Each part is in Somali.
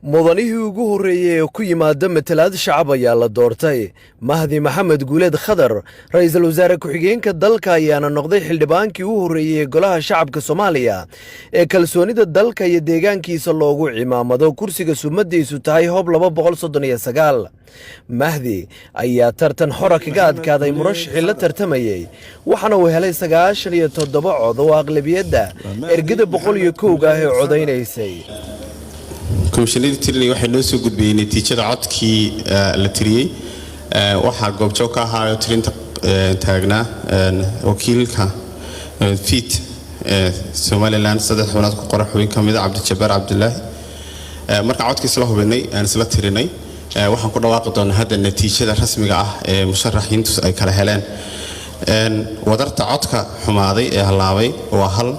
mudanihii ugu horreeyey ee ku yimaada matalaad shacab ayaa la doortay. Mahdi Maxamed Guuleed Khadar, ra'iisul wasaare ku-xigeenka dalka, ayaana noqday xildhibaankii u horreeyey ee golaha shacabka Soomaaliya ee kalsoonida dalka iyo deegaankiisa loogu cimaamado kursiga sumadiisu tahay Hoob 239. Mahdi ayaa tartan xora kaga adkaaday murashixii la tartamayey, waxaana uu helay 97 cod oo aqlabiyadda ergada 101 ah ee codaynaysay. komishanada tirinay waxay noo soo gudbiyeen natiijada codkii la tiriyay. waxa goobjoog ka ahaa tirinta taagnaa wakiilka fit Somaliland saddex xubnood ku qoran xubin kamid ah Cabdijabbaar Cabdullaahi. marka codkiisa la hubinay aan isla tirinay waxaan ku dhawaaqi doonaa hadda natiijada rasmiga ah ee musharaxiintu ay kala heleen. wadarta codka xumaaday ee halaabay waa hal.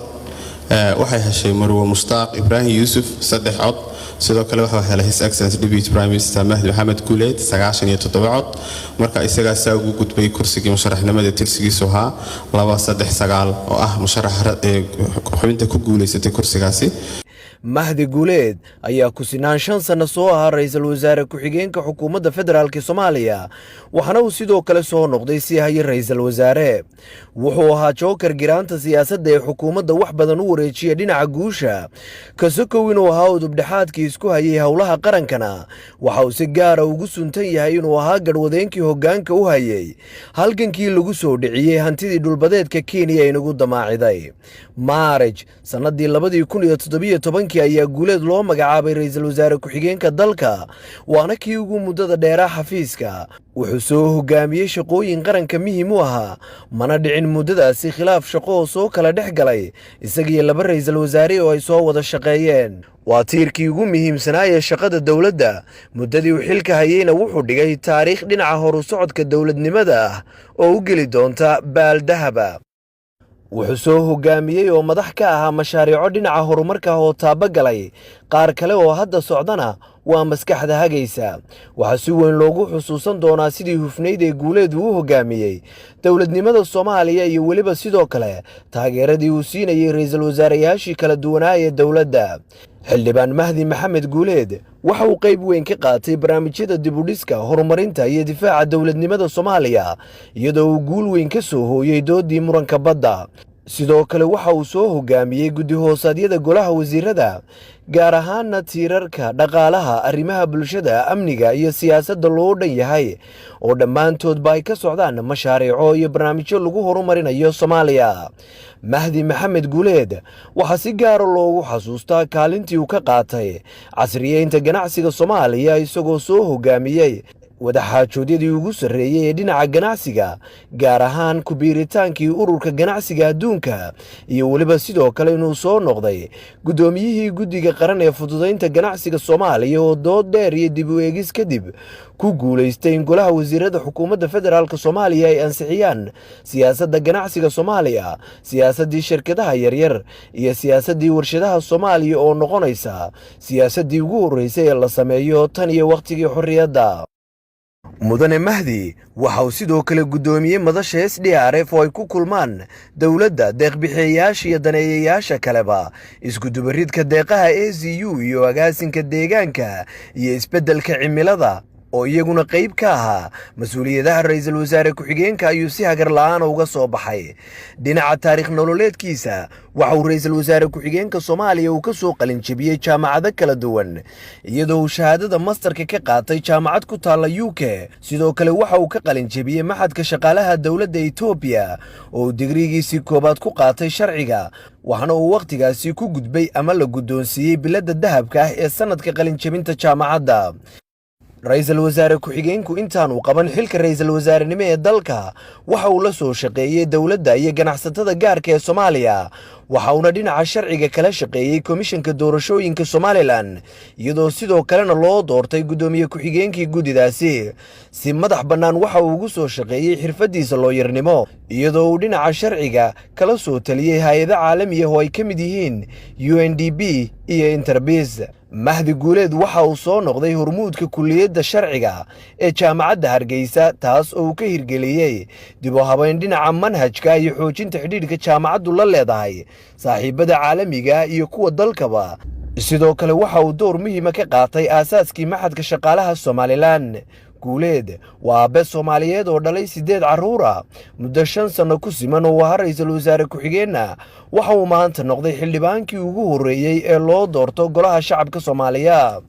waxay heshay Marwo Mushtaaq Ibrahim Yuusuf 3 cod. sidoo kale waxa helay His Excellency Deputy Prime Minister Mahdi Maxamed Guuleed 97 cod. marka isaga saa ugu gudbay kursiga musharaxnimada tirsigiisu ahaa 239 oo ah musharax xubinta ku guuleysatay kursigaasi. Mahdi Guuleed ayaa ku sinaan 5 sano soo ahaa ra'iisul wasaare ku-xigeenka xukuumadda federaalka Soomaaliya, waxaana uu sidoo kale soo noqday siyaasad ra'iisul wasaare. wuxuu ahaa joker giraanta siyaasadda ee xukuumadda wax badan u wareejiyay dhinaca guusha, kasokow inuu ahaa udub dhexaadkii isku hayay howlaha qarankana waxa uu si gaar ah ugu suntan yahay inuu ahaa garwadeenkii hoggaanka u hayay halgankii lagu soo dhiciyay hantidii dhulbadeedka Kenya ee nagu damaaciday. Maarch sanadii 2017 ayaa Guuleed loo magacaabay ra'iisul wasaare ku-xigeenka dalka, waana kii ugu muddada dheeraa xafiiska. wuxuu soo hogaamiyey shaqooyin qaranka muhiim u ahaa, mana dhicin muddadaasi khilaaf shaqo oo soo kala dhex galay isagiyo laba ra'iisul wasaare oo ay soo wada shaqeeyeen. waa tiirkii ugu muhiimsanaa ee shaqada dowladda. muddadii uu xilka hayeyna wuxuu dhigay taariikh dhinaca horu socodka dowladnimada ah oo u geli doonta baaldahaba. wuxuu soo hogaamiyey oo madax ka ahaa mashaariico dhinaca horumarka oo taabagalay, qaar kale oo hadda socdana waa maskaxda hagaysa. waxaa si weyn loogu xusuusan doonaa sidii hufnayd ee Guuleed uu hogaamiyey dowladnimada Soomaaliya iyo weliba sidoo kale taageeradii uu siinayay ra'iisul wasaareyaashii kala duwanaa ee dowladda. xildhibaan Mahdi Maxamed Guuleed waxa uu qayb weyn ka qaatay barnaamijyada dib u dhiska, horumarinta iyo difaaca dowladnimada Soomaaliya, iyadoo uu guul weyn ka soo hooyay doodii muranka badda. sidoo kale waxa uu soo hogaamiyey guddi hoosaadyada golaha wasiirada, gaar ahaanna tiirarka dhaqaalaha, arrimaha bulshada, amniga iyo siyaasadda loo dhan yahay oo dhammaantoodba ay ka socdaan mashaariico iyo barnaamijyo lagu horumarinayo Soomaaliya. Mahdi Maxamed Guuleed waxaa si gaar ah loogu xasuustaa kaalintii uu ka qaatay casriyeynta ganacsiga Soomaaliya, isagoo soo hogaamiyey wadaxaajoodyadii ugu sarreeyay ee dhinaca ganacsiga, gaar ahaan ku biiritaankii ururka ganacsiga adduunka, iyo weliba sidoo kale inuu soo noqday guddoomiyihii guddiga qaran ee fududaynta ganacsiga Soomaaliya oo dood dheer iyo dib u eegis kadib ku guulaystay in golaha wasiirada xukuumadda federaalka Soomaaliya ay ansixiyaan siyaasadda ganacsiga Soomaaliya, siyaasaddii shirkadaha yaryar iyo siyaasaddii warshadaha Soomaaliya oo noqonaysa siyaasaddii ugu horreysay ee la sameeyo tan iyo waqtigii xorriyadda. mudane Mahdi waxa uu sidoo kale guddoomiyey madasha SDRF oo ay ku kulmaan dowladda, deeq-bixiyeyaasha iyo daneeyayaasha kaleba, isku-dubaridka deeqaha ACU iyo agaasinka deegaanka iyo isbeddelka cimilada oo iyaguna qayb ka ahaa mas-uuliyadaha ra'iisul wasaare ku-xigeenka ayuu si hagar la'aan uga soo baxay. dhinaca taariikh nololeedkiisa waxa uu ra'iisul wasaare ku-xigeenka Soomaaliya uu ka soo qalin jebiyey jaamacado kala duwan, iyadoo uu shahaadada masterka ka qaatay jaamacad ku taalla UK. sidoo kale waxa uu ka qalin jebiyey maxadka shaqaalaha dowladda Itoobiya oo uu digrigiisii koobaad ku qaatay sharciga, waxaana uu waqtigaasi ku gudbay ama la guddoonsiiyey biladda dahabka ah ee sanadka qalin jebinta jaamacadda. ra'iisul wasaare ku-xigeenku intaan uu qaban xilka ra'iisul wasaarenimo ee dalka waxa uu la soo shaqeeyey dowladda iyo ganacsatada gaarka ee Soomaaliya, waxa uuna dhinaca sharciga kala shaqeeyey komishanka doorashooyinka Somaliland, iyadoo sidoo kalena loo doortay guddoomiye ku-xigeenkii guddidaasi. si madax bannaan waxa uu ugu soo shaqeeyey xirfadiisa looyarnimo, iyadoo uu dhinaca sharciga kala soo taliyey hay'ado caalami ah oo ay ka mid yihiin UNDP iyo Interpeace. Mahdi Guuleed waxa uu soo noqday hormuudka kulliyadda sharciga ee jaamacadda Hargeysa, taas oo uu ka hirgeliyey dib u habeyn dhinaca manhajka iyo xoojinta xidhiidhka jaamacaddu la leedahay saaxiibada caalamiga iyo kuwa dalkaba. sidoo kale waxa uu door muhiima ka qaatay aasaaskii maxadka shaqaalaha Somaliland. Guuleed waa aabe Soomaaliyeed oo dhalay 8 carruur ah muddo 5 sano ku siman oo ahaa ra'iisul wasaare ku-xigeenka. Waxa uu maanta noqday xildhibaankii ugu horeeyay ee loo doorto golaha shacabka Soomaaliya.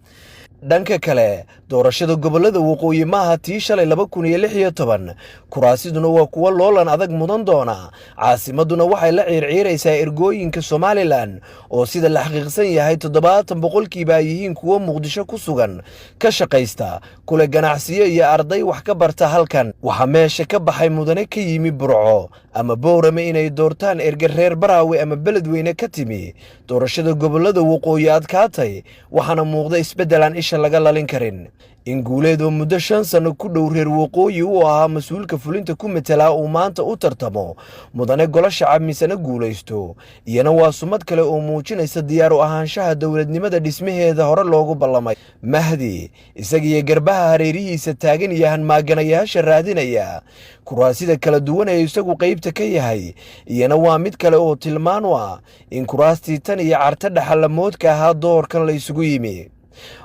dhanka kale doorashada gobolada waqooyi maaha tii shalay 2016 kuraasiduna waa kuwa loolan adag mudan doona. caasimaduna waxay la ciirciiraysaa ergooyinka Somaliland oo sida la xaqiiqsan yahay 70% ay yihiin kuwa Muqdisho ku sugan ka shaqaysta kula ganacsiyo iyo arday wax ka barta halkan. waxa meesha ka baxay mudane ka yimi Burco ama Boorame inay doortaan erga reer Baraawe ama beledweyne ka timi. doorashada gobolada waqooyi adkaatay waxaana muuqda isbedelan isha laga lalin karin. in Guuleed oo muddo 5 sano ku dhow reer waqooyi uu ahaa mas'uulka fulinta ku metela uu maanta u tartamo mudane golo shacab misana guuleysto iyana waa sumad kale oo muujinaysa diyaar u ahaanshaha dawladnimada dhismaheeda hore loogu ballamay. Mahdi isagiyo garbaha hareerihiisa taagan yahan maaganayaasha raadinaya kuraasida kala duwan ee isagu qaybta ka yahay iyana waa mid kale oo tilmaan u ah in kuraastii tan iyo carta dhaxalamoodka ahaa doorkan la isugu yimi.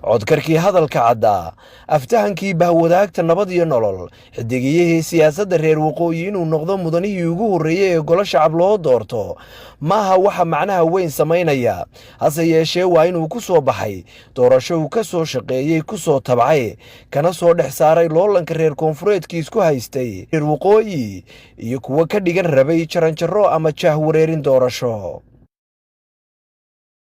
codkarkii hadalka cadda aftahankii bahwadaagta nabad iyo nolol xidigiyihii siyaasadda reer waqooyi inuu noqdo mudanihii ugu horeeyay ee golo shacab loo doorto maaha waxa macnaha weyn samaynaya hase yeeshee waa inuu ku soo baxay doorasho uu ka soo shaqeeyay ku soo tabcay kana soo dhex saaray loolanka reer koonfureedkii isku haystay reer waqooyi iyo kuwa ka dhigan rabay jaranjaro ama jaahwareerin doorasho.